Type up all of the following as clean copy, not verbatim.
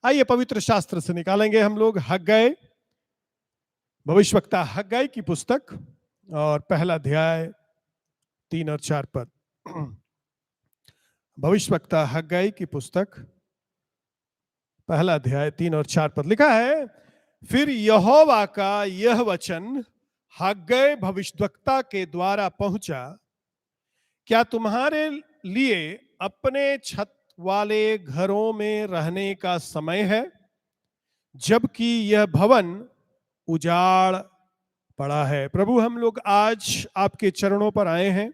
आइए पवित्र शास्त्र से निकालेंगे हम लोग हग्गै, भविष्यवक्ता हग्गै की पुस्तक और पहला अध्याय 3 और 4 पद। भविष्यवक्ता हग्गै की पुस्तक पहला अध्याय 3 और 4 पद लिखा है, फिर यहोवा का यह वचन हग्गै भविष्यवक्ता के द्वारा पहुंचा, क्या तुम्हारे लिए अपने छत वाले घरों में रहने का समय है, जबकि यह भवन उजाड़ पड़ा है। प्रभु, हम लोग आज आपके चरणों पर आए हैं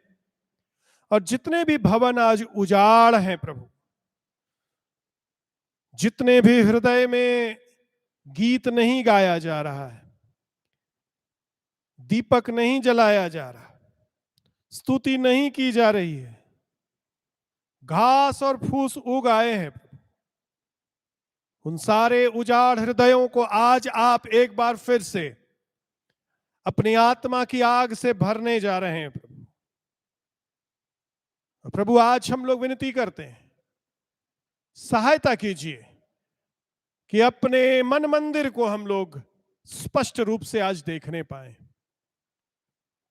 और जितने भी भवन आज उजाड़ हैं प्रभु, जितने भी हृदय में गीत नहीं गाया जा रहा है, दीपक नहीं जलाया जा रहा, स्तुति नहीं की जा रही है, घास और फूस उग आए हैं, उन सारे उजाड़ हृदयों को आज आप एक बार फिर से अपनी आत्मा की आग से भरने जा रहे हैं प्रभु। प्रभु, आज हम लोग विनती करते हैं, सहायता कीजिए कि अपने मन मंदिर को हम लोग स्पष्ट रूप से आज देखने पाए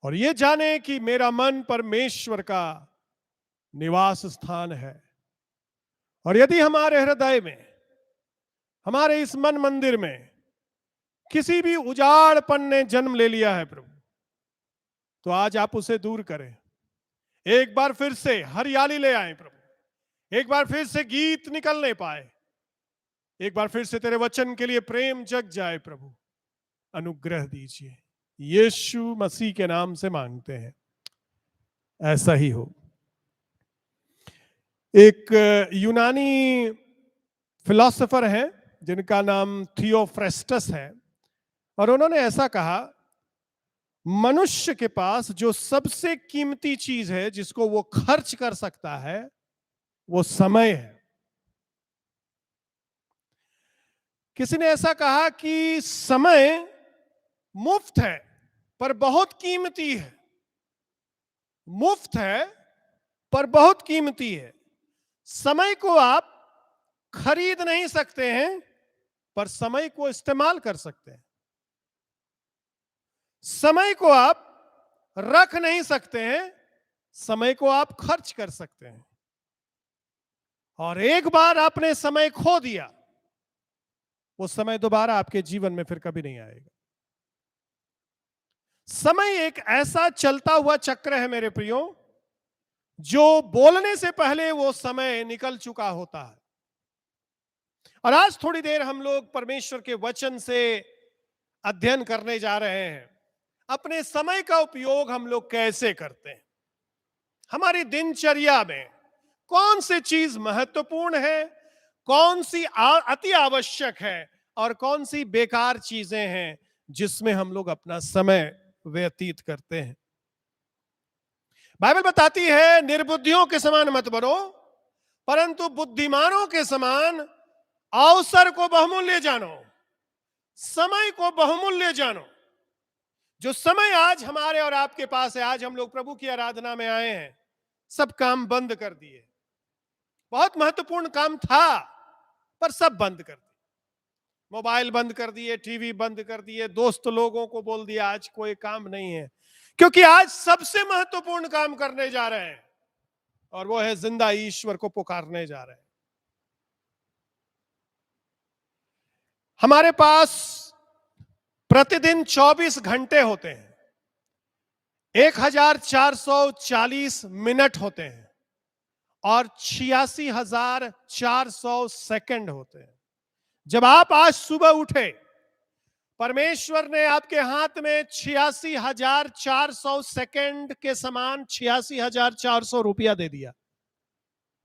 और ये जाने कि मेरा मन परमेश्वर का निवास स्थान है। और यदि हमारे हृदय में, हमारे इस मन मंदिर में किसी भी उजाड़पन ने जन्म ले लिया है प्रभु, तो आज आप उसे दूर करें। एक बार फिर से हरियाली ले आए प्रभु, एक बार फिर से गीत निकलने पाए, एक बार फिर से तेरे वचन के लिए प्रेम जग जाए प्रभु, अनुग्रह दीजिए। यीशु मसीह के नाम से मांगते हैं, ऐसा ही हो। एक यूनानी फिलोसोफर है जिनका नाम थियोफ्रेस्टस है, और उन्होंने ऐसा कहा, मनुष्य के पास जो सबसे कीमती चीज है जिसको वो खर्च कर सकता है, वो समय है। किसी ने ऐसा कहा कि समय मुफ्त है पर बहुत कीमती है। मुफ्त है पर बहुत कीमती है। समय को आप खरीद नहीं सकते हैं, पर समय को इस्तेमाल कर सकते हैं। समय को आप रख नहीं सकते हैं, समय को आप खर्च कर सकते हैं। और एक बार आपने समय खो दिया, वो समय दोबारा आपके जीवन में फिर कभी नहीं आएगा। समय एक ऐसा चलता हुआ चक्र है मेरे प्रियो, जो बोलने से पहले वो समय निकल चुका होता है। और आज थोड़ी देर हम लोग परमेश्वर के वचन से अध्ययन करने जा रहे हैं, अपने समय का उपयोग हम लोग कैसे करते हैं, हमारी दिनचर्या में कौन सी चीज महत्वपूर्ण है, कौन सी अति आवश्यक है और कौन सी बेकार चीजें हैं जिसमें हम लोग अपना समय व्यतीत करते हैं। बाइबल बताती है, निर्बुद्धियों के समान मत बनो, परंतु बुद्धिमानों के समान अवसर को बहुमूल्य जानो, समय को बहुमूल्य जानो। जो समय आज हमारे और आपके पास है, आज हम लोग प्रभु की आराधना में आए हैं, सब काम बंद कर दिए। बहुत महत्वपूर्ण काम था पर सब बंद कर दिए। मोबाइल बंद कर दिए, टीवी बंद कर दिए, दोस्त लोगों को बोल दिया आज कोई काम नहीं है, क्योंकि आज सबसे महत्वपूर्ण काम करने जा रहे हैं और वो है जिंदा ईश्वर को पुकारने जा रहे हैं। हमारे पास प्रतिदिन 24 घंटे होते हैं, 1440 मिनट होते हैं और 86,400 सेकंड होते हैं। जब आप आज सुबह उठे, परमेश्वर ने आपके हाथ में 86,400 सेकंड के समान 86,400 रुपया दे दिया।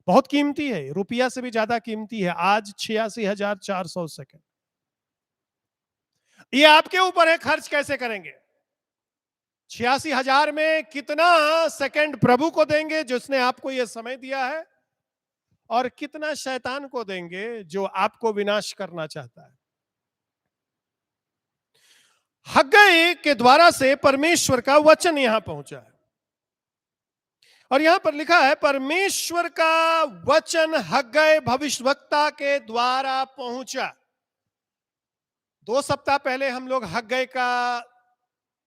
बहुत कीमती है, रुपया से भी ज्यादा कीमती है आज 86,400 सेकंड। ये आपके ऊपर है, खर्च कैसे करेंगे। 86,000 में कितना सेकंड प्रभु को देंगे जिसने आपको यह समय दिया है, और कितना शैतान को देंगे जो आपको विनाश करना चाहता है। हग्गै के द्वारा से परमेश्वर का वचन यहां पहुंचा है और यहां पर लिखा है परमेश्वर का वचन हग्गै भविष्यवक्ता के द्वारा पहुंचा। 2 सप्ताह पहले हम लोग हग्गै का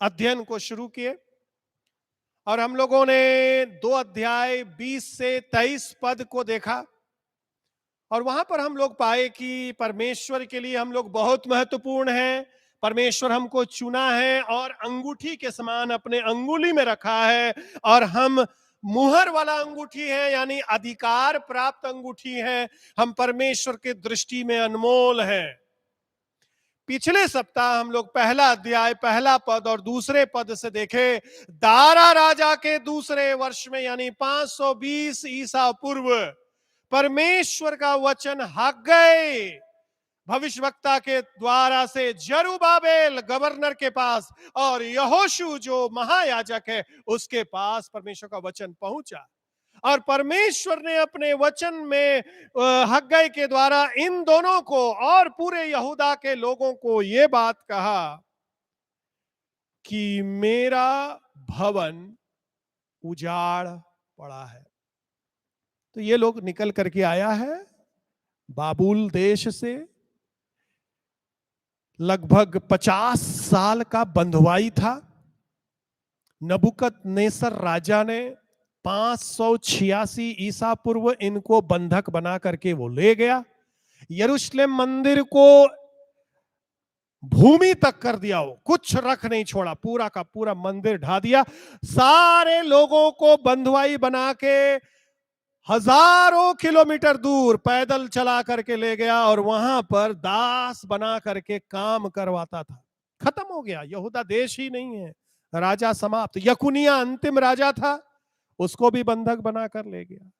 अध्ययन को शुरू किए और हम लोगों ने 2 अध्याय 20 से 23 पद को देखा और वहां पर हम लोग पाए कि परमेश्वर के लिए हम लोग बहुत महत्वपूर्ण हैं। परमेश्वर हमको चुना है और अंगूठी के समान अपने अंगुली में रखा है और हम मुहर वाला अंगूठी है, यानी अधिकार प्राप्त अंगूठी है। हम परमेश्वर के दृष्टि में अनमोल हैं। पिछले सप्ताह हम लोग पहला अध्याय पहला पद और दूसरे पद से देखे, दारा राजा के दूसरे वर्ष में यानी 520 ईसा पूर्व परमेश्वर का वचन हग्गै भविष्यवक्ता के द्वारा से जरुब्बाबेल गवर्नर के पास और यहोशू जो महायाजक है उसके पास परमेश्वर का वचन पहुंचा। और परमेश्वर ने अपने वचन में हग्गै के द्वारा इन दोनों को और पूरे यहूदा के लोगों को यह बात कहा कि मेरा भवन उजाड़ पड़ा है। तो ये लोग निकल करके आया है बाबुल देश से, लगभग 50 साल का बंधुआई था। नबूकदनेस्सर राजा ने 586 ईसा पूर्व इनको बंधक बना करके वो ले गया। यरूशलेम मंदिर को भूमि तक कर दिया, वो कुछ रख नहीं छोड़ा, पूरा का पूरा मंदिर ढा दिया। सारे लोगों को बंधुआई बना के हजारों किलोमीटर दूर पैदल चला करके ले गया और वहां पर दास बना करके काम करवाता था। खत्म हो गया, यहूदा देश ही नहीं है, राजा समाप्त। यकुनिया अंतिम राजा था, उसको भी बंधक बनाकर ले गया।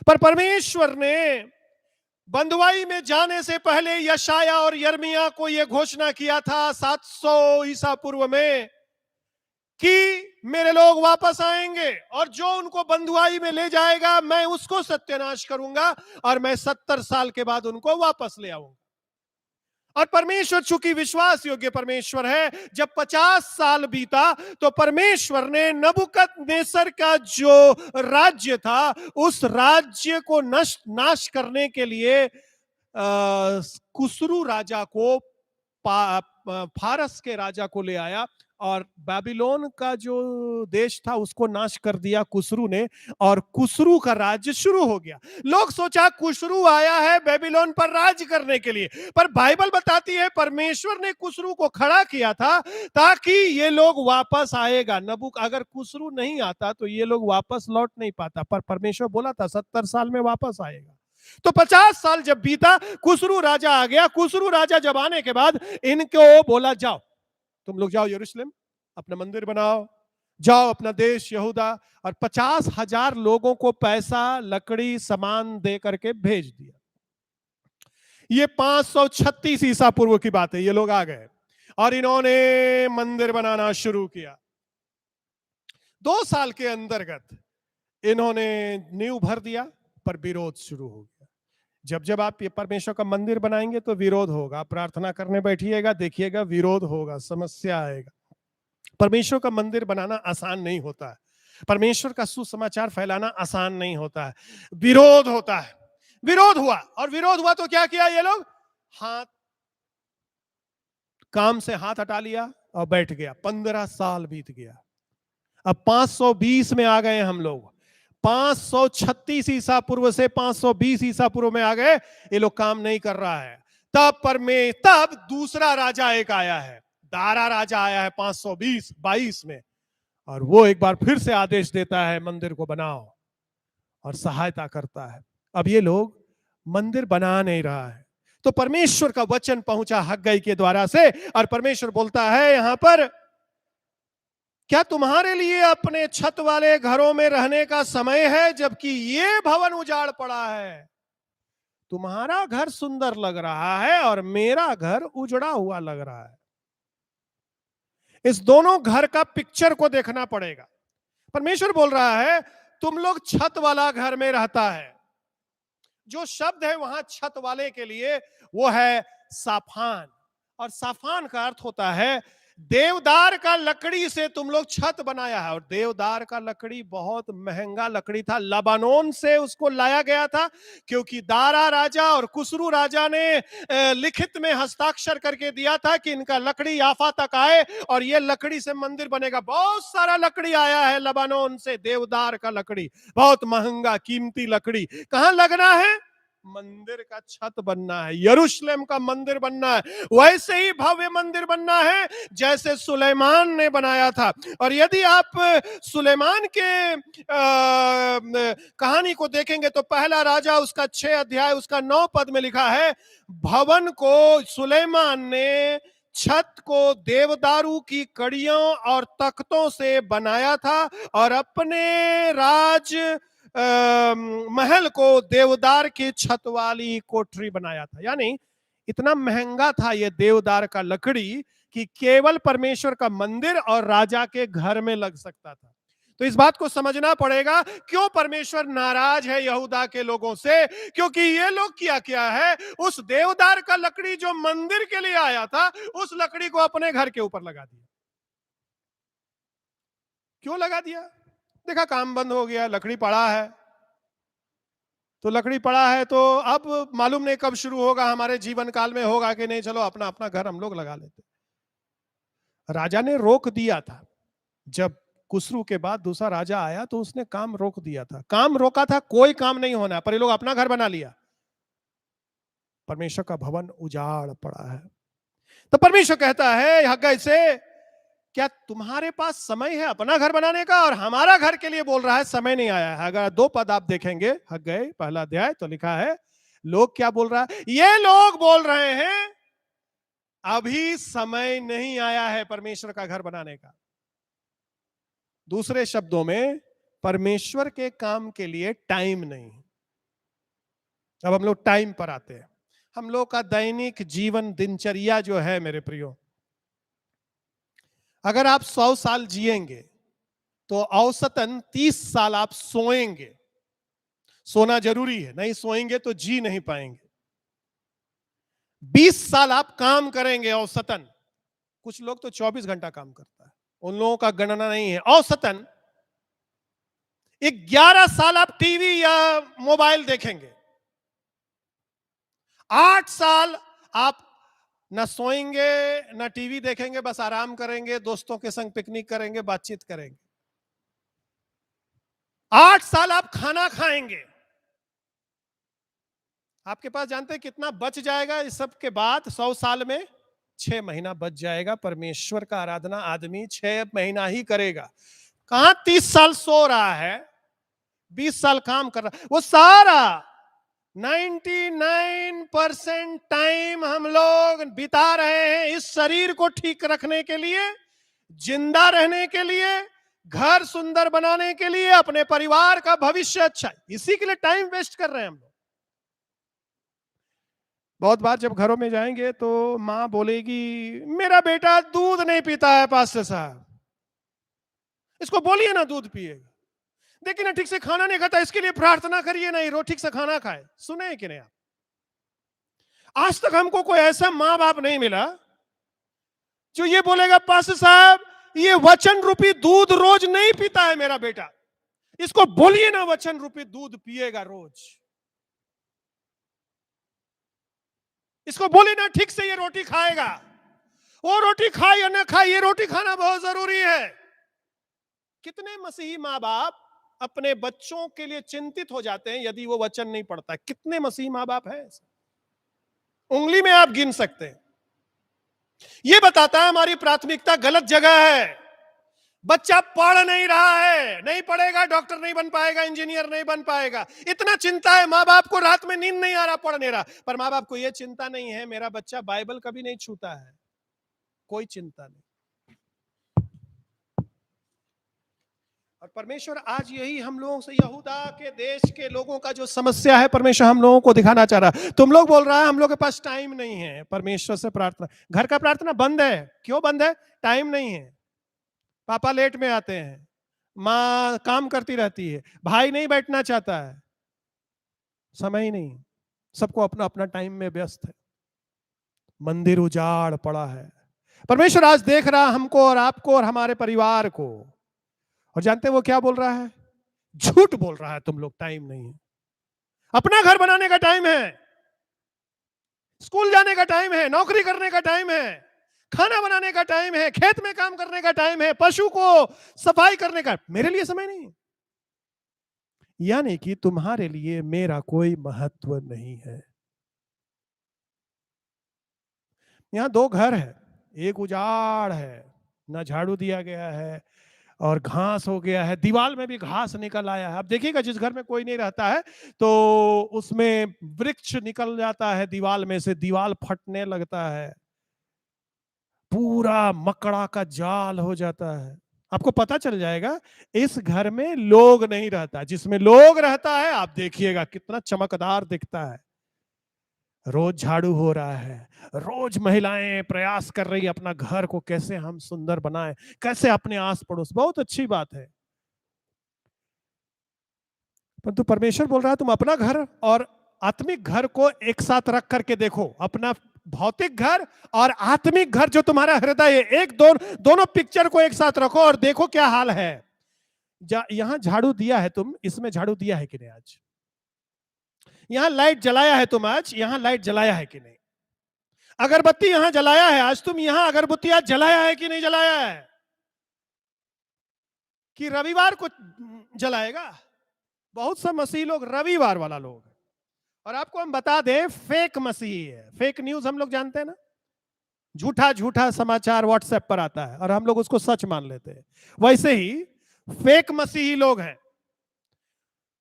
पर परमेश्वर ने बंधुआई में जाने से पहले यशाया और यर्मिया को यह घोषणा किया था 700 ईसा पूर्व में कि मेरे लोग वापस आएंगे और जो उनको बंधुआई में ले जाएगा मैं उसको सत्यानाश करूंगा और मैं 70 साल के बाद उनको वापस ले आऊंगा। और परमेश्वर चूंकि विश्वास योग्य परमेश्वर है, जब 50 साल बीता तो परमेश्वर ने नबूकदनेस्सर का जो राज्य था उस राज्य को नाश करने के लिए कुस्रू राजा को, फारस के राजा को ले आया और बाबिलोन का जो देश था उसको नाश कर दिया कुस्रू ने, और कुस्रू का राज्य शुरू हो गया। लोग सोचा कुस्रू आया है बेबीलोन पर राज करने के लिए, पर बाइबल बताती है परमेश्वर ने कुस्रू को खड़ा किया था ताकि ये लोग वापस आएगा। अगर कुस्रू नहीं आता तो ये लोग वापस लौट नहीं पाता, पर परमेश्वर बोला था 70 साल में वापस आएगा। तो 50 साल जब बीता, कुस्रू राजा आ गया। कुस्रू राजा जब आने के बाद इनको बोला जाओ, तुम लोग जाओ यरूशलेम, अपना मंदिर बनाओ, जाओ अपना देश यहूदा, और 50,000 लोगों को पैसा, लकड़ी, सामान दे करके भेज दिया। ये 536 ईसा पूर्व की बात है। ये लोग आ गए और इन्होंने मंदिर बनाना शुरू किया। 2 साल के अंतर्गत इन्होंने नींव भर दिया, पर विरोध शुरू हो गया। जब जब आप ये परमेश्वर का मंदिर बनाएंगे तो विरोध होगा। प्रार्थना करने बैठिएगा, देखिएगा विरोध होगा, समस्या आएगा। परमेश्वर का मंदिर बनाना आसान नहीं होता है, परमेश्वर का सुसमाचार फैलाना आसान नहीं होता है, विरोध होता है। विरोध हुआ, और विरोध हुआ तो क्या किया ये लोग, काम से हाथ हटा लिया और बैठ गया। 15 साल बीत गया। अब 520 में आ गए हम लोग। 536 ईसा पूर्व से 520 ईसा पूर्व में आ गए। ये लोग काम नहीं कर रहा है। तब दूसरा राजा एक आया है, दारा राजा आया है 522 में, और वो एक बार फिर से आदेश देता है मंदिर को बनाओ और सहायता करता है। अब ये लोग मंदिर बना नहीं रहा है, तो परमेश्वर का वचन पहुंचा हग्गै के द्वारा से, और परमेश्वर बोलता है यहां पर, क्या तुम्हारे लिए अपने छत वाले घरों में रहने का समय है, जबकि ये भवन उजाड़ पड़ा है? तुम्हारा घर सुंदर लग रहा है और मेरा घर उजड़ा हुआ लग रहा है। इस दोनों घर का पिक्चर को देखना पड़ेगा। परमेश्वर बोल रहा है तुम लोग छत वाला घर में रहता है। जो शब्द है वहां छत वाले के लिए वो है साफान, और साफान का अर्थ होता है देवदार का लकड़ी से तुम लोग छत बनाया है। और देवदार का लकड़ी बहुत महंगा लकड़ी था, लबानोन से उसको लाया गया था, क्योंकि दारा राजा और कुसरू राजा ने लिखित में हस्ताक्षर करके दिया था कि इनका लकड़ी याफा तक आए और ये लकड़ी से मंदिर बनेगा। बहुत सारा लकड़ी आया है लबानोन से, देवदार का लकड़ी, बहुत महंगा कीमती लकड़ी। कहां लगना है? मंदिर का छत बनना है, यरूशलेम का मंदिर बनना है, वैसे ही भव्य मंदिर बनना है जैसे सुलेमान ने बनाया था। और यदि आप सुलेमान के कहानी को देखेंगे तो पहला राजा उसका 6 अध्याय उसका 9 पद में लिखा है, भवन को सुलेमान ने छत को देवदारू की कड़ियों और तख्तों से बनाया था और अपने राज महल को देवदार की छत वाली कोठरी बनाया था। यानी इतना महंगा था ये देवदार का लकड़ी कि केवल परमेश्वर का मंदिर और राजा के घर में लग सकता था। तो इस बात को समझना पड़ेगा क्यों परमेश्वर नाराज है यहूदा के लोगों से, क्योंकि ये लोग क्या है, उस देवदार का लकड़ी जो मंदिर के लिए आया था उस लकड़ी को अपने घर के ऊपर लगा दिया। क्यों लगा दिया? देखा काम बंद हो गया, लकड़ी पड़ा है, तो लकड़ी पड़ा है तो अब मालूम नहीं कब शुरू होगा, हमारे जीवन काल में होगा कि नहीं, चलो अपना अपना घर हम लोग लगा लेते। राजा ने रोक दिया था, जब कुसरू के बाद दूसरा राजा आया तो उसने काम रोक दिया था। काम रोका था, कोई काम नहीं होना, पर ये लोग अपना घर बना लिया। परमेश्वर का भवन उजाड़ पड़ा है। तो परमेश्वर कहता है हग्गाई से, क्या तुम्हारे पास समय है अपना घर बनाने का? और हमारा घर के लिए बोल रहा है समय नहीं आया है। अगर 2 पद आप देखेंगे हग्गाई पहला अध्याय तो लिखा है, लोग क्या बोल रहा है? ये लोग बोल रहे हैं अभी समय नहीं आया है परमेश्वर का घर बनाने का। दूसरे शब्दों में परमेश्वर के काम के लिए टाइम नहीं। अब हम लोग टाइम पर आते हैं। हम लोग का दैनिक जीवन दिनचर्या जो है मेरे प्रियो, अगर आप 100 साल जिएंगे तो औसतन 30 साल आप सोएंगे। सोना जरूरी है, नहीं सोएंगे तो जी नहीं पाएंगे। 20 साल आप काम करेंगे औसतन, कुछ लोग तो 24 घंटा काम करता है, उन लोगों का गणना नहीं है। औसतन 11 साल आप टीवी या मोबाइल देखेंगे। 8 साल आप न सोएंगे न टीवी देखेंगे, बस आराम करेंगे, दोस्तों के संग पिकनिक करेंगे, बातचीत करेंगे। 8 साल आप खाना खाएंगे। आपके पास जानते हैं कितना बच जाएगा इस सब के बाद? 100 साल में 6 महीना बच जाएगा। परमेश्वर का आराधना आदमी 6 महीना ही करेगा। कहां 30 साल सो रहा है, 20 साल काम कर रहा है। वो सारा 99% टाइम हम लोग बिता रहे हैं इस शरीर को ठीक रखने के लिए, जिंदा रहने के लिए, घर सुंदर बनाने के लिए, अपने परिवार का भविष्य अच्छा, इसी के लिए टाइम वेस्ट कर रहे हैं हम लोग। बहुत बार जब घरों में जाएंगे तो मां बोलेगी मेरा बेटा दूध नहीं पीता है पास्टर साहब, इसको बोलिए ना दूध पिएगा। देखिए ना ठीक से खाना नहीं खाता, इसके लिए प्रार्थना करिए नहीं रोज ठीक से खाना खाए। सुने कि नहीं आप? आज तक हमको कोई ऐसा मां बाप नहीं मिला जो ये बोलेगा पास्टर साहब ये वचन रूपी दूध रोज नहीं पीता है मेरा बेटा, इसको बोलिए ना वचन रूपी दूध पिएगा रोज, इसको बोलिए ना ठीक से ये रोटी खाएगा। वो रोटी खाए या ना खाए, ये रोटी खाना बहुत जरूरी है। कितने मसीही माँ बाप अपने बच्चों के लिए चिंतित हो जाते हैं यदि वो वचन नहीं पढ़ता? कितने मसीही माँ बाप हैं? उंगली में आप गिन सकते हैं। ये बताता है हमारी प्राथमिकता गलत जगह है। बच्चा पढ़ नहीं रहा है, नहीं पढ़ेगा डॉक्टर नहीं बन पाएगा, इंजीनियर नहीं बन पाएगा, इतना चिंता है। माँ बाप को रात में नींद नहीं आ रहा, पढ़ नहीं रहा, पर माँ बाप को यह चिंता नहीं है मेरा बच्चा बाइबल कभी नहीं छूता है। कोई चिंता नहीं। और परमेश्वर आज यही हम लोगों से, यहूदा के देश के लोगों का जो समस्या है, परमेश्वर हम लोगों को दिखाना चाह रहा है। तुम लोग बोल रहा है हम लोग के पास टाइम नहीं है परमेश्वर से प्रार्थना, घर का प्रार्थना बंद है। क्यों बंद है? टाइम नहीं है। पापा लेट में आते हैं, माँ काम करती रहती है, भाई नहीं बैठना चाहता है, समय ही नहीं, सबको अपना अपना टाइम में व्यस्त है। मंदिर उजाड़ पड़ा है, परमेश्वर आज देख रहा हमको और आपको और हमारे परिवार को, और जानते हैं वो क्या बोल रहा है? झूठ बोल रहा है, तुम लोग टाइम नहीं है। अपना घर बनाने का टाइम है, स्कूल जाने का टाइम है, नौकरी करने का टाइम है, खाना बनाने का टाइम है, खेत में काम करने का टाइम है, पशु को सफाई करने का, मेरे लिए समय नहीं है। यानी कि तुम्हारे लिए मेरा कोई महत्व नहीं है। यहां दो घर है, एक उजाड़ है, ना झाड़ू दिया गया है और घास हो गया है, दीवार में भी घास निकल आया है। अब देखिएगा जिस घर में कोई नहीं रहता है तो उसमें वृक्ष निकल जाता है दीवार में से, दीवार फटने लगता है, पूरा मकड़ा का जाल हो जाता है। आपको पता चल जाएगा इस घर में लोग नहीं रहता। जिसमें लोग रहता है आप देखिएगा कितना चमकदार दिखता है, रोज झाड़ू हो रहा है, रोज महिलाएं प्रयास कर रही है अपना घर को कैसे हम सुंदर बनाएं, कैसे अपने आस पड़ोस, बहुत अच्छी बात है। परंतु परमेश्वर बोल रहा है तुम अपना घर और आत्मिक घर को एक साथ रख करके देखो। अपना भौतिक घर और आत्मिक घर जो तुम्हारा हृदय है, दोनों पिक्चर को एक साथ रखो और देखो क्या हाल है। यहां झाड़ू दिया है तुम, इसमें झाड़ू दिया है कि नहीं आज? यहां लाइट जलाया है तुम आज, यहां लाइट जलाया है कि नहीं? अगरबत्ती यहां जलाया है आज तुम, यहां अगरबत्ती आज जलाया है कि नहीं जलाया है? कि रविवार को जलाएगा? बहुत सा मसीह लोग रविवार वाला लोग, और आपको हम बता दें फेक मसीही है। फेक न्यूज हम लोग जानते हैं ना, झूठा झूठा समाचार व्हाट्सएप पर आता है और हम लोग उसको सच मान लेते हैं। वैसे ही फेक मसीही लोग हैं,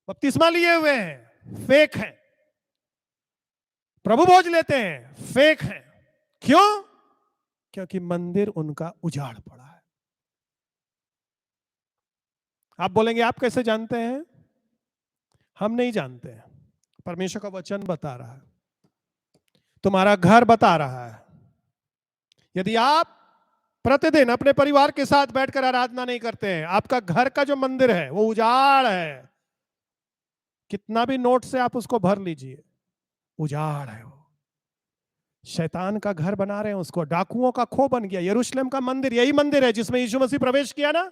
बपतिस्मा लिए हुए हैं, फेक हैं, प्रभु भोज लेते हैं, फेक हैं। क्यों? क्योंकि मंदिर उनका उजाड़ पड़ा है। आप बोलेंगे आप कैसे जानते हैं? हम नहीं जानते हैं, परमेश्वर का वचन बता रहा है, तुम्हारा घर बता रहा है। यदि आप प्रतिदिन अपने परिवार के साथ बैठकर आराधना नहीं करते हैं, आपका घर का जो मंदिर है वो उजाड़ है। कितना भी नोट से आप उसको भर लीजिए, उजाड़ है वो। शैतान का घर बना रहे हैं उसको, डाकुओं का खो बन गया। यरूशलेम का मंदिर यही मंदिर है जिसमें यीशु मसीह प्रवेश किया ना,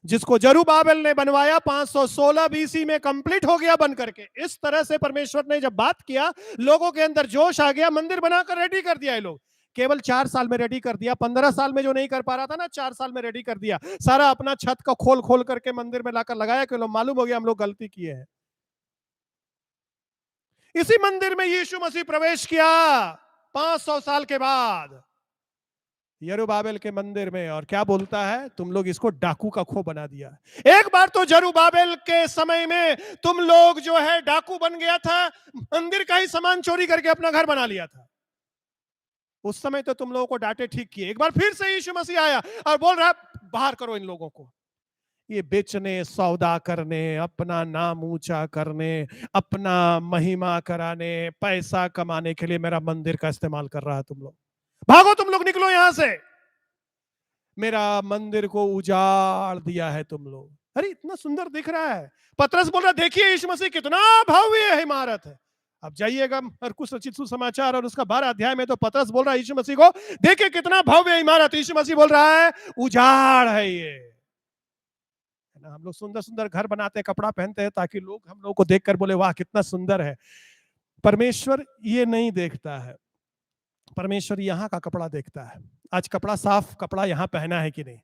जिसको जरुब्बाबेल ने बनवाया, 516 बीसी में कंप्लीट हो गया बन करके। इस तरह से परमेश्वर ने जब बात किया, लोगों के अंदर जोश आ गया, मंदिर बनाकर रेडी कर दिया। ये लोग केवल 4 साल में रेडी कर दिया, 15 साल में जो नहीं कर पा रहा था ना, 4 साल में रेडी कर दिया। सारा अपना छत का खोल खोल करके मंदिर में लाकर लगाया, कि लोग मालूम हो गया हम लोग गलती किए हैं। इसी मंदिर में यीशु मसीह प्रवेश किया 500 साल के बाद यरूबाबेल के मंदिर में, और क्या बोलता है? तुम लोग इसको डाकू का खो बना दिया। एक बार तो जरुब्बाबेल के समय में तुम लोग जो है डाकू बन गया था, मंदिर का ही सामान चोरी करके अपना घर बना लिया था। उस समय तो तुम लोगों को डांटे ठीक किए। एक बार फिर से यीशु मसीह आया और बोल रहा बाहर करो इन लोगों को। ये बेचने, सौदा करने, अपना नाम ऊंचा करने, अपना महिमा कराने, पैसा कमाने के लिए मेरा मंदिर का इस्तेमाल कर रहा है तुम लोग। भागो तुम लोग, निकलो यहां से, मेरा मंदिर को उजाड़ दिया है तुम लोग। अरे इतना सुंदर दिख रहा है। पतरस बोल रहा देखिए यीशु मसीह कितना भव्य इमारत है। अब जाइएगा मरकुस रचित सुसमाचार और उसका 12 अध्याय में, तो पतरस बोल रहा है यीशु मसीह को, देखिए कितना भव्य इमारत। यीशु मसीह बोल रहा है उजाड़ है ये। हम लोग सुंदर सुंदर घर बनाते हैं, कपड़ा पहनते हैं ताकि लोग हम लोग को देखकर बोले वाह कितना सुंदर है। परमेश्वर ये नहीं देखता है, परमेश्वर यहाँ का कपड़ा देखता है। आज कपड़ा साफ कपड़ा यहाँ पहना है कि नहीं?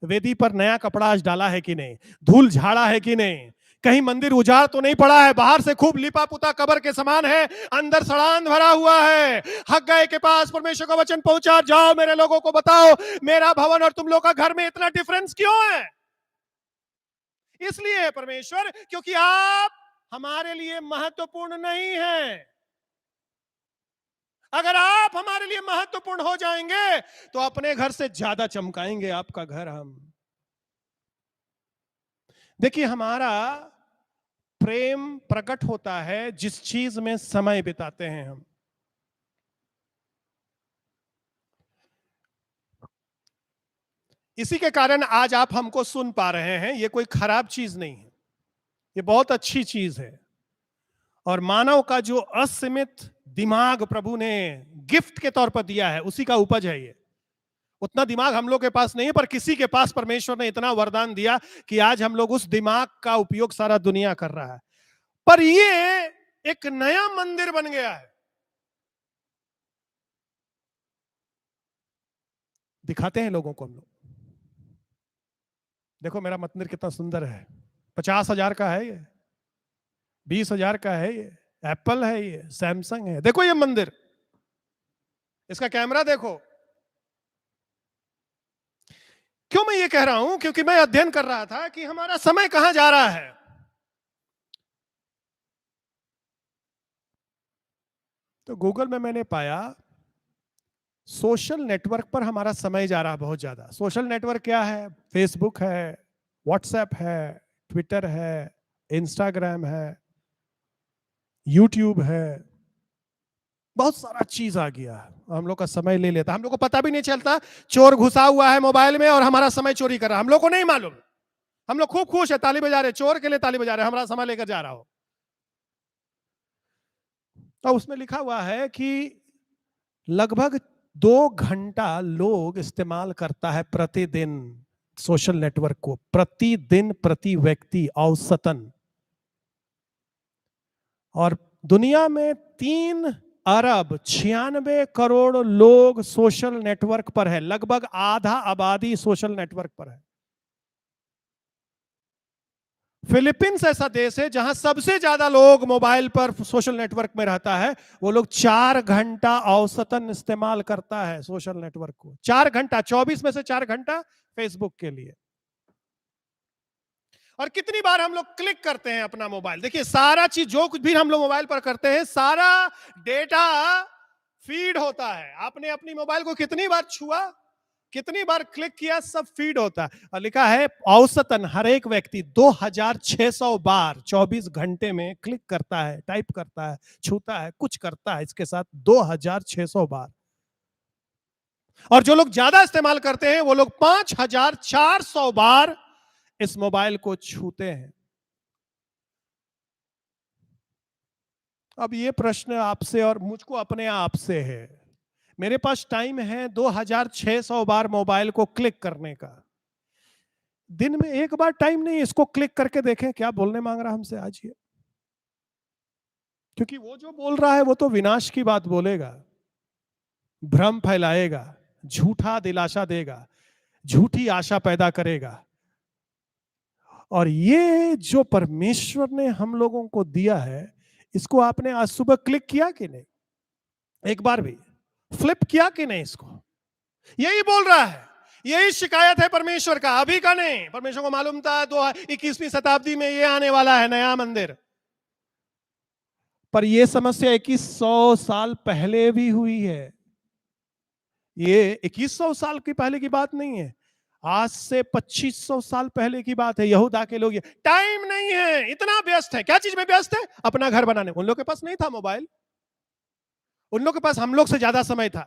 वेदी पर नया कपड़ा आज डाला है कि नहीं? धूल झाड़ा है कि नहीं? कहीं मंदिर उजाड़ तो नहीं पड़ा है? बाहर से खूब लिपा पुता कबर के समान है, अंदर सड़ान भरा हुआ है। हग्गाई के पास परमेश्वर का वचन पहुंचा, जाओ मेरे लोगों को बताओ मेरा भवन और तुम लोग का घर में इतना डिफरेंस क्यों है? इसलिए परमेश्वर, क्योंकि आप हमारे लिए महत्वपूर्ण नहीं है। अगर आप हमारे लिए महत्वपूर्ण हो जाएंगे तो अपने घर से ज्यादा चमकाएंगे आपका घर हम। देखिए हमारा प्रेम प्रकट होता है जिस चीज में समय बिताते हैं हम। इसी के कारण आज आप हमको सुन पा रहे हैं। ये कोई खराब चीज नहीं है, ये बहुत अच्छी चीज है। और मानव का जो असीमित दिमाग प्रभु ने गिफ्ट के तौर पर दिया है, उसी का उपज है ये। उतना दिमाग हम लोग के पास नहीं है, पर किसी के पास परमेश्वर ने इतना वरदान दिया कि आज हम लोग उस दिमाग का उपयोग सारा दुनिया कर रहा है। पर ये एक नया मंदिर बन गया है। दिखाते हैं लोगों को हम लोग, देखो मेरा मंदिर कितना सुंदर है, 50,000 का है ये, 20,000 का है ये, एप्पल है ये, सैमसंग है, देखो ये मंदिर, इसका कैमरा देखो। क्यों मैं ये कह रहा हूं? क्योंकि मैं अध्ययन कर रहा था कि हमारा समय कहां जा रहा है। तो गूगल में मैंने पाया सोशल नेटवर्क पर हमारा समय जा रहा है बहुत ज्यादा। सोशल नेटवर्क क्या है? फेसबुक है, व्हाट्सएप है, ट्विटर है, इंस्टाग्राम है, यूट्यूब है, बहुत सारा चीज आ गया है। हम लोग का समय ले लेता, हम लोग को पता भी नहीं चलता चोर घुसा हुआ है मोबाइल में और हमारा समय चोरी कर रहा है, हम लोग को नहीं मालूम। हम लोग खूब खुश है, ताली बजा रहे, चोर के लिए ताली बजा रहे, हमारा समय लेकर जा रहा हो। तो उसमें लिखा हुआ है कि लगभग 2 घंटा लोग इस्तेमाल करता है प्रतिदिन सोशल नेटवर्क को, प्रतिदिन प्रति व्यक्ति औसतन। और दुनिया में 3 अरब 96 करोड़ लोग सोशल नेटवर्क पर है, लगभग आधा आबादी सोशल नेटवर्क पर है। फिलीपींस ऐसा देश है जहां सबसे ज्यादा लोग मोबाइल पर सोशल नेटवर्क में रहता है। वो लोग 4 घंटा औसतन इस्तेमाल करता है सोशल नेटवर्क को, 4 घंटा, 24 में से 4 घंटा फेसबुक के लिए। और कितनी बार हम लोग क्लिक करते हैं अपना मोबाइल? देखिए सारा चीज जो कुछ भी हम लोग मोबाइल पर करते हैं, सारा डेटा फीड होता है। आपने अपनी मोबाइल को कितनी बार छुआ, कितनी बार क्लिक किया, सब फीड होता है। और लिखा है औसतन हर एक व्यक्ति 2600 बार 24 घंटे में क्लिक करता है, टाइप करता है, छूता है, कुछ करता है इसके साथ 2600 बार। और जो लोग ज्यादा इस्तेमाल करते हैं वो लोग 5400 बार इस मोबाइल को छूते हैं। अब ये प्रश्न आपसे और मुझको अपने आप से है। मेरे पास टाइम है 2600 बार मोबाइल को क्लिक करने का, दिन में एक बार टाइम नहीं, इसको क्लिक करके देखें क्या बोलने मांग रहा हमसे आज ये। क्योंकि वो जो बोल रहा है वो तो विनाश की बात बोलेगा, भ्रम फैलाएगा, झूठा दिलासा देगा, झूठी आशा पैदा करेगा। और ये जो परमेश्वर ने हम लोगों को दिया है, इसको आपने आज सुबह क्लिक किया कि नहीं? एक बार भी फ्लिप किया कि नहीं? इसको यही बोल रहा है, यही शिकायत है परमेश्वर का, अभी का नहीं। परमेश्वर को मालूम था 21वीं शताब्दी में ये आने वाला है नया मंदिर। पर यह समस्या 2100 साल पहले भी हुई है। ये 2100 साल की पहले की बात नहीं है, आज से 2500 साल पहले की बात है। यहूदा के लोग टाइम नहीं है, इतना व्यस्त है। क्या चीज में व्यस्त है? अपना घर बनाने। उन लोग के पास नहीं था मोबाइल, उन लोग के पास हम लोग से ज्यादा समय था।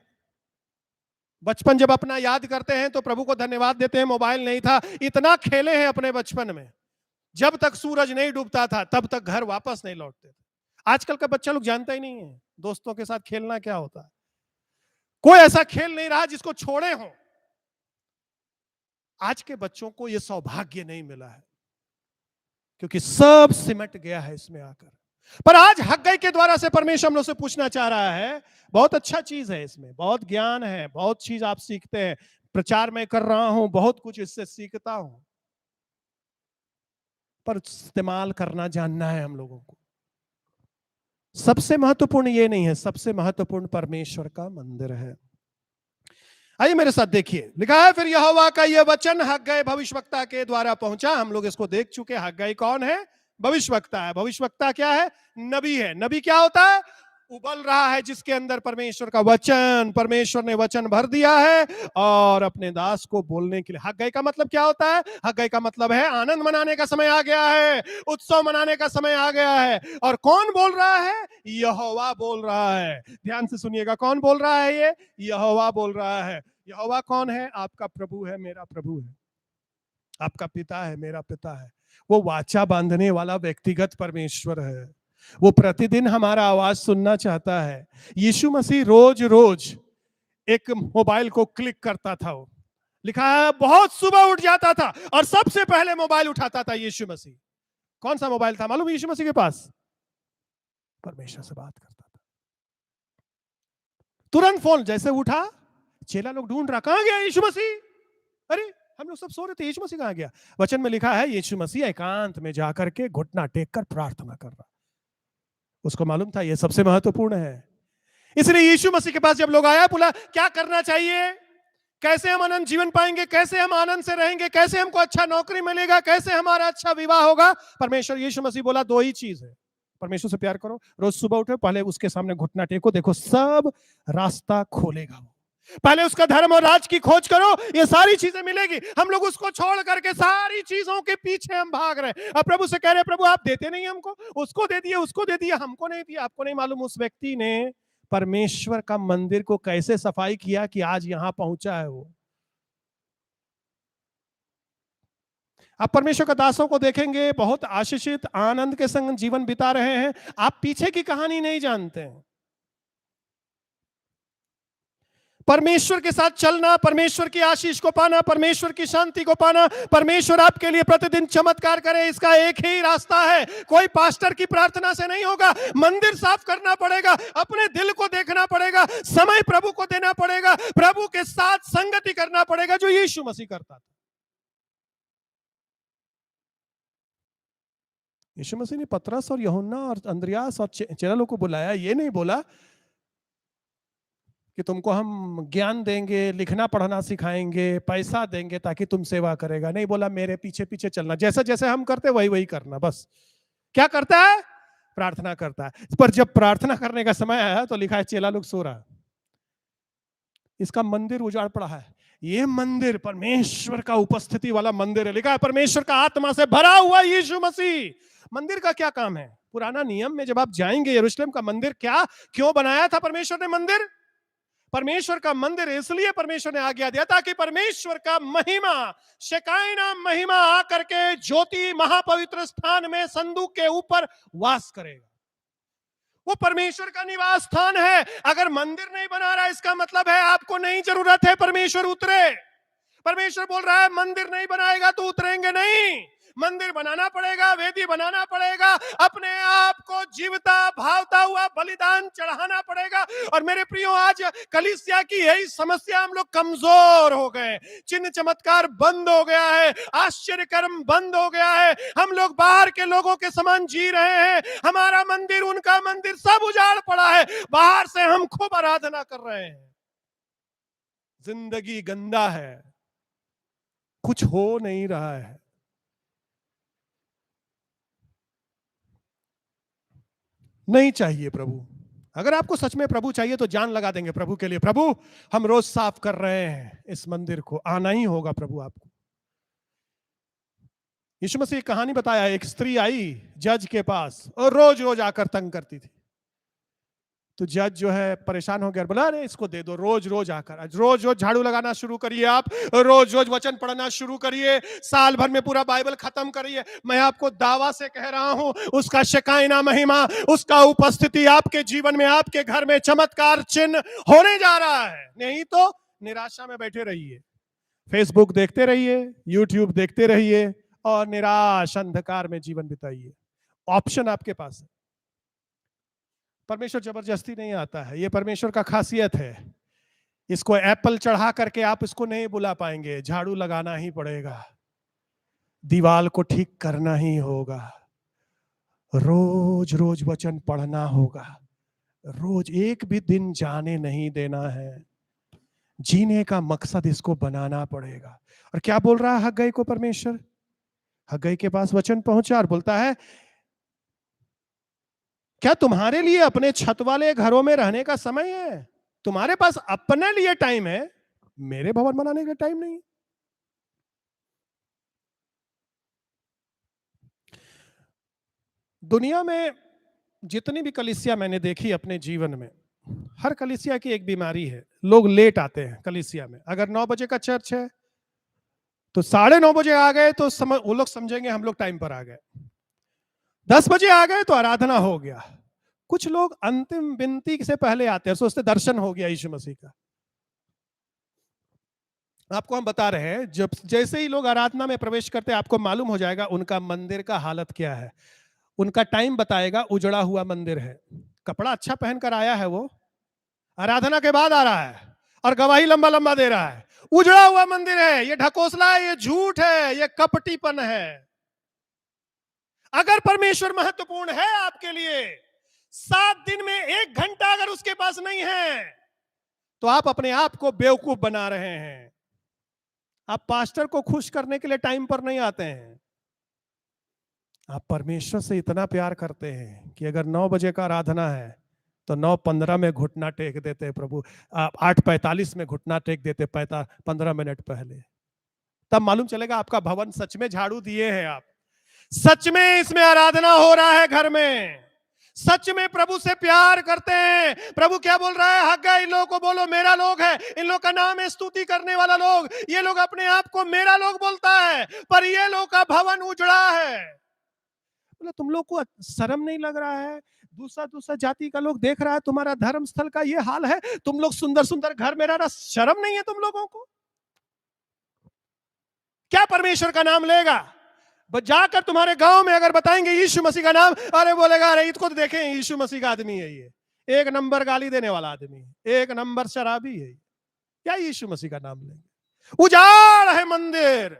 बचपन जब अपना याद करते हैं तो प्रभु को धन्यवाद देते हैं, मोबाइल नहीं था। इतना खेले हैं अपने बचपन में, जब तक सूरज नहीं डूबता था तब तक घर वापस नहीं लौटते थे। आजकल का बच्चा लोग जानता ही नहीं है दोस्तों के साथ खेलना क्या होता है। कोई ऐसा खेल नहीं रहा जिसको छोड़े हो। आज के बच्चों को यह सौभाग्य नहीं मिला है, क्योंकि सब सिमट गया है इसमें आकर। पर आज हग्गाई के द्वारा से परमेश्वर हम लोग से पूछना चाह रहा है, बहुत अच्छा चीज है, इसमें बहुत ज्ञान है, बहुत चीज आप सीखते हैं। प्रचार में कर रहा हूं, बहुत कुछ इससे सीखता हूं, पर इस्तेमाल करना जानना है हम लोगों को। सबसे महत्वपूर्ण ये नहीं है, सबसे महत्वपूर्ण परमेश्वर का मंदिर है। आइए मेरे साथ देखिए, लिखा है फिर यहोवा का यह वचन हग्गाई भविष्यवक्ता के द्वारा पहुंचा। हम लोग इसको देख चुके। हग्गाई कौन है? भविष्यवक्ता है। भविष्यवक्ता क्या है? नबी है। नबी क्या होता है? उबल रहा है जिसके अंदर परमेश्वर का वचन, परमेश्वर ने वचन भर दिया है और अपने दास को बोलने के लिए। हग्गाई का मतलब क्या होता है? हग्गाई का मतलब है आनंद मनाने का समय आ गया है, उत्सव मनाने का समय आ गया है। और कौन बोल रहा है? यहोवा बोल रहा है। ध्यान से सुनिएगा, कौन बोल रहा है? ये यहोवा बोल रहा है। यहोवा कौन है? आपका प्रभु है, मेरा प्रभु है, आपका पिता है, मेरा पिता है। वो वाचा बांधने वाला व्यक्तिगत परमेश्वर है। वो प्रतिदिन हमारा आवाज सुनना चाहता है। यीशु मसीह रोज रोज एक मोबाइल को क्लिक करता था। वो लिखा है बहुत सुबह उठ जाता था और सबसे पहले मोबाइल उठाता था यीशु मसीह। कौन सा मोबाइल था मालूम यीशु मसीह के पास? परमेश्वर से बात करता था। तुरंत फोन जैसे उठा, चेला लोग ढूंढ रहा, कहां गया यीशु मसीह? अरे हम लोग सब सो रहे थे, यीशु मसीह कहां गया? वचन में लिखा है यीशु मसीह एकांत में जाकर के घुटना टेक कर प्रार्थना कर रहा। उसको मालूम था यह सबसे महत्वपूर्ण है। इसलिए यीशु मसीह के पास जब लोग आया, बोला क्या करना चाहिए, कैसे हम अनंत जीवन पाएंगे, कैसे हम आनंद से रहेंगे, कैसे हमको अच्छा नौकरी मिलेगा, कैसे हमारा अच्छा विवाह होगा? परमेश्वर यीशु मसीह बोला दो ही चीज है, परमेश्वर से प्यार करो, रोज सुबह उठो, पहले उसके सामने घुटना टेको, देखो सब रास्ता खोलेगा वो। पहले उसका धर्म और राज की खोज करो, ये सारी चीजें मिलेगी। हम लोग उसको छोड़ करके सारी चीजों के पीछे हम भाग रहे हैं। अब प्रभु से कह रहे हैं प्रभु आप देते नहीं हमको, उसको दे दिए, उसको दे दिया, हमको नहीं दिया। आपको नहीं मालूम उस व्यक्ति ने परमेश्वर का मंदिर को कैसे सफाई किया कि आज यहां पहुंचा है वो। आप परमेश्वर के दासों को देखेंगे बहुत आशीषित आनंद के संग जीवन बिता रहे हैं, आप पीछे की कहानी नहीं जानते हैं। परमेश्वर के साथ चलना, परमेश्वर की आशीष को पाना, परमेश्वर की शांति को पाना, परमेश्वर आपके लिए प्रतिदिन चमत्कार करे, इसका एक ही रास्ता है। कोई पास्टर की प्रार्थना से नहीं होगा। मंदिर साफ करना पड़ेगा, अपने दिल को देखना पड़ेगा, समय प्रभु को देना पड़ेगा, प्रभु के साथ संगति करना पड़ेगा जो यीशु मसीह करता था। यीशु मसीह ने पतरस और यूहन्ना और अंद्रयास और चेलों को बुलाया, ये नहीं बोला कि तुमको हम ज्ञान देंगे, लिखना पढ़ना सिखाएंगे, पैसा देंगे ताकि तुम सेवा करेगा। नहीं बोला मेरे पीछे पीछे चलना, जैसे जैसे हम करते वही वही करना। बस क्या करता है? प्रार्थना करता है। पर जब प्रार्थना करने का समय आया तो लिखा है चेला लोग सो रहा, इसका मंदिर उजाड़ पड़ा है। ये मंदिर परमेश्वर का उपस्थिति वाला मंदिर है, लिखा है परमेश्वर का आत्मा से भरा हुआ यीशु मसीह। मंदिर का क्या काम है? पुराना नियम में जब आप जाएंगे यरूशलेम का मंदिर क्या क्यों बनाया था परमेश्वर ने मंदिर? परमेश्वर का मंदिर इसलिए परमेश्वर ने आज्ञा दिया ताकि परमेश्वर का महिमा, शेकाइना महिमा आकर के ज्योति महापवित्र स्थान में संदूक के ऊपर वास करेगा। वो परमेश्वर का निवास स्थान है। अगर मंदिर नहीं बना रहा इसका मतलब है आपको नहीं जरूरत है परमेश्वर उतरे। परमेश्वर बोल रहा है मंदिर नहीं बनाएगा तो उतरेंगे नहीं। मंदिर बनाना पड़ेगा, वेदी बनाना पड़ेगा, अपने आप को जीवता भावता हुआ बलिदान चढ़ाना पड़ेगा। और मेरे प्रियो आज कलीसिया की यही समस्या, हम लोग कमजोर हो गए, चिन्ह चमत्कार बंद हो गया है, आश्चर्य कर्म बंद हो गया है, हम लोग बाहर के लोगों के समान जी रहे हैं। हमारा मंदिर उनका मंदिर सब उजाड़ पड़ा है, बाहर से हम खूब आराधना कर रहे हैं, जिंदगी गंदा है, कुछ हो नहीं रहा है। नहीं चाहिए प्रभु। अगर आपको सच में प्रभु चाहिए तो जान लगा देंगे प्रभु के लिए। प्रभु हम रोज साफ कर रहे हैं इस मंदिर को, आना ही होगा प्रभु आपको। यीशु मसीह कहानी बताया, एक स्त्री आई जज के पास और रोज रोज आकर तंग करती थी। तो जज जो है परेशान हो गया, बोला अरे इसको दे दो, रोज रोज आकर, रोज रोज झाड़ू लगाना शुरू करिए, आप रोज रोज वचन पढ़ना शुरू करिए, साल भर में पूरा बाइबल खत्म करिए। मैं आपको दावा से कह रहा हूं उसका शेकाइना महिमा, उसका उपस्थिति आपके जीवन में, आपके घर में चमत्कार चिन्ह होने जा रहा है। नहीं तो निराशा में बैठे रहिए, फेसबुक देखते रहिए, यूट्यूब देखते रहिए और निराश अंधकार में जीवन बिताइए। ऑप्शन आपके पास है। परमेश्वर जबरदस्ती नहीं आता है, ये परमेश्वर का खासियत है। इसको एप्पल चढ़ा करके आप इसको नहीं बुला पाएंगे, झाड़ू लगाना ही पड़ेगा, दीवार को ठीक करना ही होगा, रोज रोज वचन पढ़ना होगा, रोज एक भी दिन जाने नहीं देना है। जीने का मकसद इसको बनाना पड़ेगा। और क्या बोल रहा है हग्गई को परमेश्वर? हग्गई के पास वचन पहुंचा और बोलता है क्या तुम्हारे लिए अपने छत वाले घरों में रहने का समय है? तुम्हारे पास अपने लिए टाइम है, मेरे भवन बनाने का टाइम नहीं। दुनिया में जितनी भी कलीसिया मैंने देखी अपने जीवन में, हर कलीसिया की एक बीमारी है, लोग लेट आते हैं कलीसिया में। अगर 9 बजे का चर्च है तो 9:30 बजे आ गए तो वो लोग समझेंगे हम लोग टाइम पर आ गए। 10 बजे आ गए तो आराधना हो गया। कुछ लोग अंतिम विनती से पहले आते हैं, सोचते दर्शन हो गया यीशु मसीह का। आपको हम बता रहे हैं, जब जैसे ही लोग आराधना में प्रवेश करते हैं आपको मालूम हो जाएगा उनका मंदिर का हालत क्या है। उनका टाइम बताएगा, उजड़ा हुआ मंदिर है। कपड़ा अच्छा पहनकर आया है वो, आराधना के बाद आ रहा है और गवाही लंबा लंबा दे रहा है। उजड़ा हुआ मंदिर है, ये ढकोसला है, ये झूठ है, ये कपटीपन है। अगर परमेश्वर महत्वपूर्ण है आपके लिए, 7 दिन में 1 घंटा अगर उसके पास नहीं है, तो आप अपने आप को बेवकूफ बना रहे हैं। आप पास्टर को खुश करने के लिए टाइम पर नहीं आते हैं। आप परमेश्वर से इतना प्यार करते हैं कि अगर 9 बजे का आराधना है तो 9:15 में घुटना टेक देते हैं प्रभु। आप 8:45 में घुटना टेक देते, 15 मिनट पहले। तब मालूम चलेगा आपका भवन सच में झाड़ू दिए हैं आप। सच में इसमें आराधना हो रहा है घर में। सच में प्रभु से प्यार करते हैं। प्रभु क्या बोल रहा है? हग्गा, इन लोगों को बोलो मेरा लोग है। इन लोग का नाम है स्तुति करने वाला लोग। ये लोग अपने आप को मेरा लोग बोलता है, पर ये लोग का भवन उजड़ा है। बोला तुम लोग को शर्म नहीं लग रहा है? दूसरा दूसरा जाति का लोग देख रहा है तुम्हारा धर्म स्थल का ये हाल है, तुम लोग सुंदर सुंदर घर में रहना, शर्म नहीं है तुम लोगों को? क्या परमेश्वर का नाम लेगा? जाकर तुम्हारे गांव में अगर बताएंगे यीशु मसीह का नाम, अरे बोलेगा अरे इसको तो देखें, यीशु मसीह का आदमी है ये, 1 नंबर गाली देने वाला आदमी है, 1 नंबर शराबी है। क्या यीशु मसीह का नाम लेंगे? उजाड़ है मंदिर।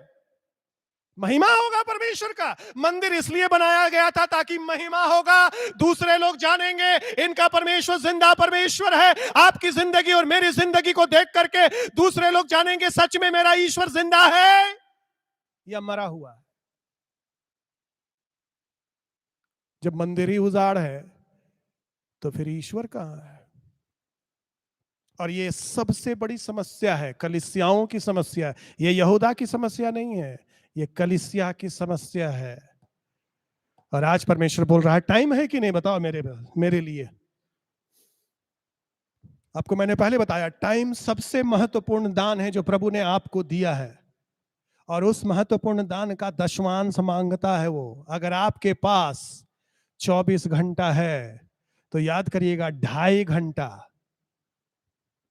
महिमा होगा परमेश्वर का। मंदिर इसलिए बनाया गया था ताकि महिमा होगा, दूसरे लोग जानेंगे इनका परमेश्वर जिंदा परमेश्वर है। आपकी जिंदगी और मेरी जिंदगी को देख करके दूसरे लोग जानेंगे सच में मेरा ईश्वर जिंदा है या मरा हुआ है। जब मंदिर ही उजाड़ है तो फिर ईश्वर कहां है? और ये सबसे बड़ी समस्या है, कलीसियाओं की समस्या है। ये यहूदा की समस्या नहीं है, ये कलीसिया की समस्या है। और आज परमेश्वर बोल रहा है टाइम है कि नहीं, बताओ मेरे लिए। आपको मैंने पहले बताया टाइम सबसे महत्वपूर्ण दान है जो प्रभु ने आपको दिया है। और उस महत्वपूर्ण दान का दशमांश मांगता है वो। अगर आपके पास 24 घंटा है तो याद करिएगा 2.5 घंटा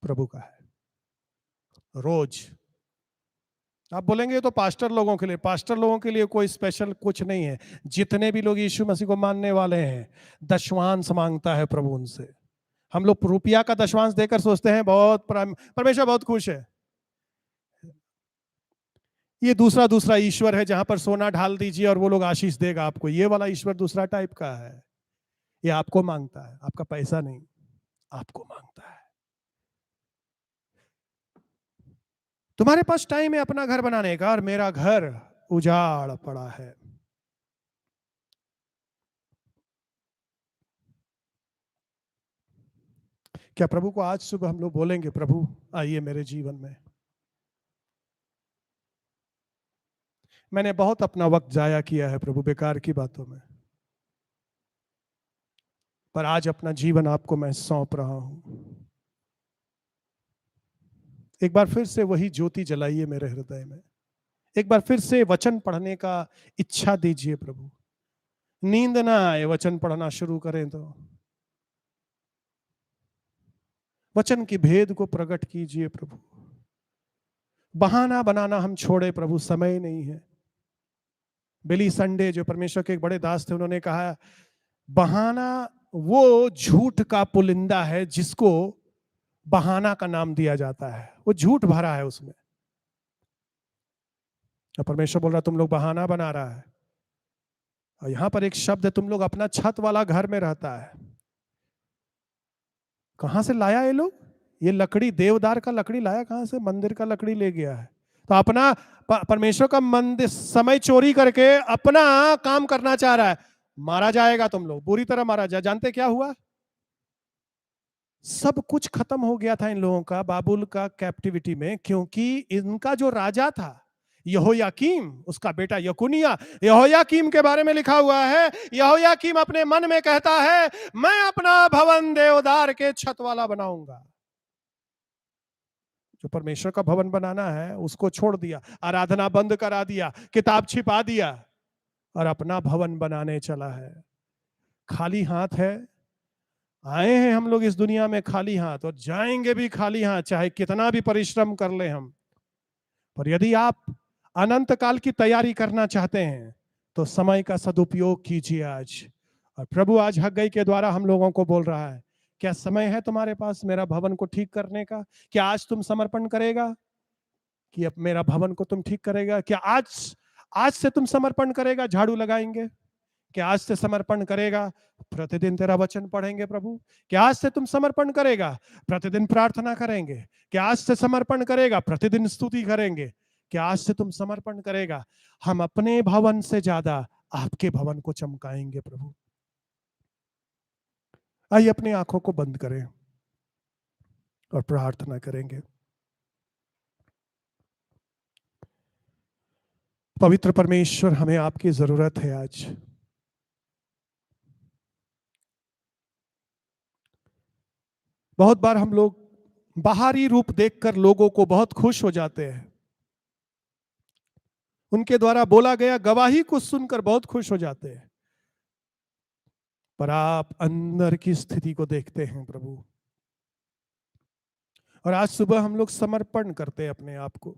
प्रभु का है रोज। आप बोलेंगे ये तो पास्टर लोगों के लिए। पास्टर लोगों के लिए कोई स्पेशल कुछ नहीं है। जितने भी लोग यीशु मसीह को मानने वाले हैं, दशमांश मांगता है प्रभु उनसे। हम लोग रुपया का दशमांश देकर सोचते हैं बहुत परमेश्वर बहुत खुश है। ये दूसरा दूसरा ईश्वर है जहां पर सोना ढाल दीजिए और वो लोग आशीष देगा आपको। ये वाला ईश्वर दूसरा टाइप का है। ये आपको मांगता है, आपका पैसा नहीं, आपको मांगता है। तुम्हारे पास टाइम है अपना घर बनाने का और मेरा घर उजाड़ पड़ा है। क्या प्रभु को आज सुबह हम लोग बोलेंगे प्रभु आइए मेरे जीवन में? मैंने बहुत अपना वक्त जाया किया है प्रभु बेकार की बातों में, पर आज अपना जीवन आपको मैं सौंप रहा हूं। एक बार फिर से वही ज्योति जलाइए मेरे हृदय में। एक बार फिर से वचन पढ़ने का इच्छा दीजिए प्रभु। नींद ना आए वचन पढ़ना शुरू करें तो। वचन की भेद को प्रकट कीजिए प्रभु। बहाना बनाना हम छोड़े प्रभु, समय नहीं है। बिली संडे जो परमेश्वर के एक बड़े दास थे, उन्होंने कहा बहाना वो झूठ का पुलिंदा है जिसको बहाना का नाम दिया जाता है। वो झूठ भरा है उसमें। परमेश्वर बोल रहा तुम लोग बहाना बना रहा है। और यहां पर एक शब्द है, तुम लोग अपना छत वाला घर में रहता है। कहां से लाया ये लोग? ये लकड़ी, देवदार का लकड़ी लाया कहां से? मंदिर का लकड़ी ले गया है। तो अपना परमेश्वर का मंदिर समय चोरी करके अपना काम करना चाह रहा है। मारा जाएगा, तुम लोग बुरी तरह मारा जाए। जानते क्या हुआ? सब कुछ खत्म हो गया था इन लोगों का बाबुल का कैप्टिविटी में, क्योंकि इनका जो राजा था यहोयाकीम, उसका बेटा यकुनिया। यहोयाकीम के बारे में लिखा हुआ है, यहोयाकीम अपने मन में कहता है मैं अपना भवन देवदार के छत वाला बनाऊंगा। जो परमेश्वर का भवन बनाना है उसको छोड़ दिया, आराधना बंद करा दिया, किताब छिपा दिया और अपना भवन बनाने चला है। खाली हाथ है। आए हैं हम लोग इस दुनिया में खाली हाथ और जाएंगे भी खाली हाथ, चाहे कितना भी परिश्रम कर ले हम। पर यदि आप अनंत काल की तैयारी करना चाहते हैं तो समय का सदुपयोग कीजिए आज। और प्रभु आज हग्गई के द्वारा हम लोगों को बोल रहा है, क्या समय है तुम्हारे पास मेरा भवन को ठीक करने का? क्या आज तुम समर्पण करेगा कि अब मेरा भवन को तुम ठीक करेगा? क्या आज आज से तुम समर्पण करेगा, झाड़ू लगाएंगे? क्या आज से समर्पण करेगा, प्रतिदिन तेरा वचन पढ़ेंगे प्रभु? क्या आज से तुम समर्पण करेगा, प्रतिदिन प्रार्थना करेंगे? क्या आज से समर्पण करेगा, प्रतिदिन स्तुति करेंगे? क्या आज से तुम समर्पण करेगा, हम अपने भवन से ज्यादा आपके भवन को चमकाएंगे प्रभु? आइए अपनी आंखों को बंद करें और प्रार्थना करेंगे। पवित्र परमेश्वर, हमें आपकी जरूरत है आज। बहुत बार हम लोग बाहरी रूप देखकर लोगों को बहुत खुश हो जाते हैं, उनके द्वारा बोला गया गवाही को सुनकर बहुत खुश हो जाते हैं, पर आप अंदर की स्थिति को देखते हैं प्रभु। और आज सुबह हम लोग समर्पण करते हैं अपने आप को,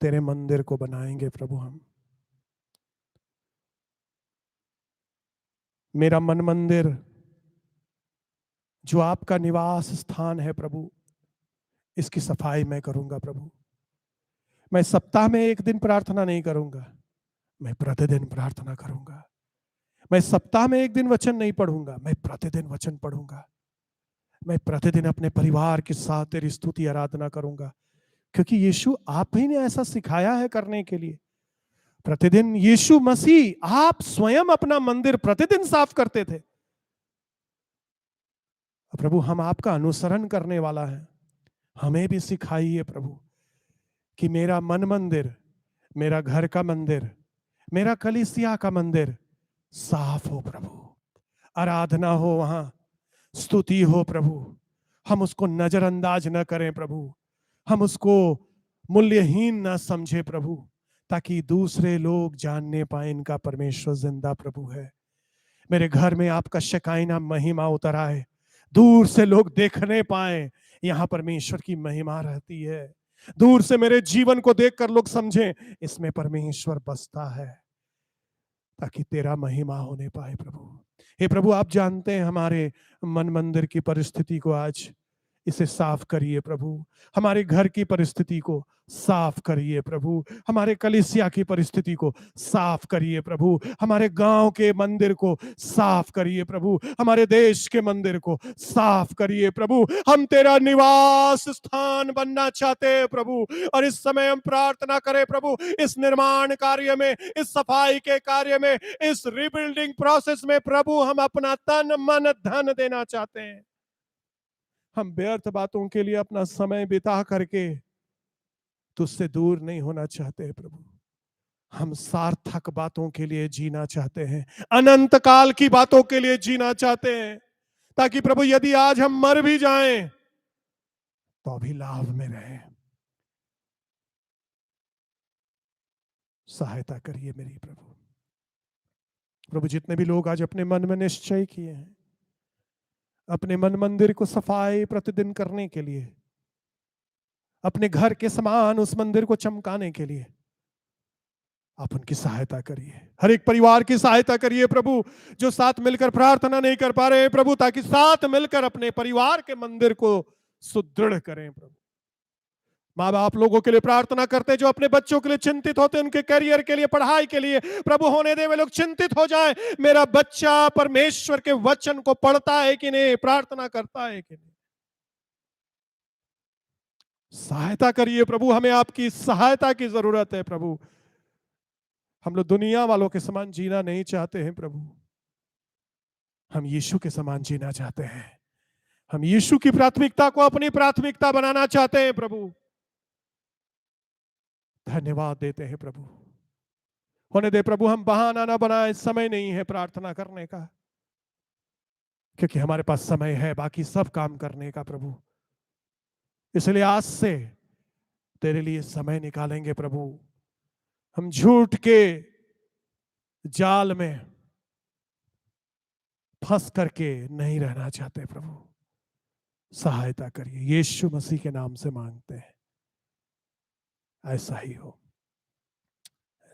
तेरे मंदिर को बनाएंगे प्रभु। हम मेरा मन मंदिर जो आपका निवास स्थान है प्रभु, इसकी सफाई मैं करूंगा प्रभु। मैं सप्ताह में एक दिन प्रार्थना नहीं करूंगा, मैं प्रतिदिन प्रार्थना करूंगा। मैं सप्ताह में एक दिन वचन नहीं पढ़ूंगा, मैं प्रतिदिन वचन पढ़ूंगा। मैं प्रतिदिन अपने परिवार के साथ तेरी स्तुति आराधना करूंगा, क्योंकि यीशु आप ही ने ऐसा सिखाया है करने के लिए। प्रतिदिन यीशु मसीह आप स्वयं अपना मंदिर प्रतिदिन साफ करते थे। प्रभु, हम आपका अनुसरण करने वाला है, हमें भी सिखाइए प्रभु कि मेरा मन मंदिर, मेरा घर का मंदिर, मेरा कलीसिया का मंदिर साफ हो प्रभु। आराधना हो, वहां स्तुति हो प्रभु। हम उसको नजरअंदाज न करें प्रभु, हम उसको मूल्यहीन ना समझे प्रभु, ताकि दूसरे लोग जानने पाए इनका परमेश्वर जिंदा प्रभु है। मेरे घर में आपका शकाइना महिमा उतर आए, दूर से लोग देखने पाए यहां परमेश्वर की महिमा रहती है। दूर से मेरे जीवन को देखकर लोग समझें इसमें परमेश्वर बसता है, ताकि तेरा महिमा होने पाए प्रभु। हे प्रभु, आप जानते हैं हमारे मन मंदिर की परिस्थिति को, आज इसे साफ करिए प्रभु। हमारे घर की परिस्थिति को साफ करिए प्रभु, हमारे कलीसिया की परिस्थिति को साफ करिए प्रभु, हमारे गांव के मंदिर को साफ करिए प्रभु, हमारे देश के मंदिर को साफ करिए प्रभु। हम तेरा निवास स्थान बनना चाहते हैं प्रभु। और इस समय हम प्रार्थना करें प्रभु, इस निर्माण कार्य में, इस सफाई के कार्य में, इस रिबिल्डिंग प्रोसेस में प्रभु, हम अपना तन मन धन देना चाहते हैं। हम व्यर्थ बातों के लिए अपना समय बिता करके तुझसे दूर नहीं होना चाहते प्रभु। हम सार्थक बातों के लिए जीना चाहते हैं, अनंत काल की बातों के लिए जीना चाहते हैं, ताकि प्रभु यदि आज हम मर भी जाएं तो भी लाभ में रहें। सहायता करिए मेरी प्रभु। प्रभु, जितने भी लोग आज अपने मन में निश्चय किए हैं अपने मन मंदिर को सफाई प्रतिदिन करने के लिए, अपने घर के समान उस मंदिर को चमकाने के लिए, आप उनकी सहायता करिए। हर एक परिवार की सहायता करिए प्रभु, जो साथ मिलकर प्रार्थना नहीं कर पा रहे हैं प्रभु, ताकि साथ मिलकर अपने परिवार के मंदिर को सुदृढ़ करें प्रभु। माँ बाप लोगों के लिए प्रार्थना करते हैं जो अपने बच्चों के लिए चिंतित होते हैं, उनके करियर के लिए, पढ़ाई के लिए प्रभु, होने दे वे लोग चिंतित हो जाएं, मेरा बच्चा परमेश्वर के वचन को पढ़ता है कि नहीं, प्रार्थना करता है कि नहीं। सहायता करिए प्रभु, हमें आपकी सहायता की जरूरत है प्रभु। हम लोग दुनिया वालों के समान जीना नहीं चाहते हैं प्रभु, हम यीशु के समान जीना चाहते हैं। हम यीशु की प्राथमिकता को अपनी प्राथमिकता बनाना चाहते हैं प्रभु। धन्यवाद देते हैं प्रभु। होने दे प्रभु, हम बहाना ना बनाए, समय नहीं है प्रार्थना करने का, क्योंकि हमारे पास समय है बाकी सब काम करने का प्रभु। इसलिए आज से तेरे लिए समय निकालेंगे प्रभु। हम झूठ के जाल में फंस करके नहीं रहना चाहते प्रभु। सहायता करिए, यीशु मसीह के नाम से मांगते हैं। ऐसा ही हो।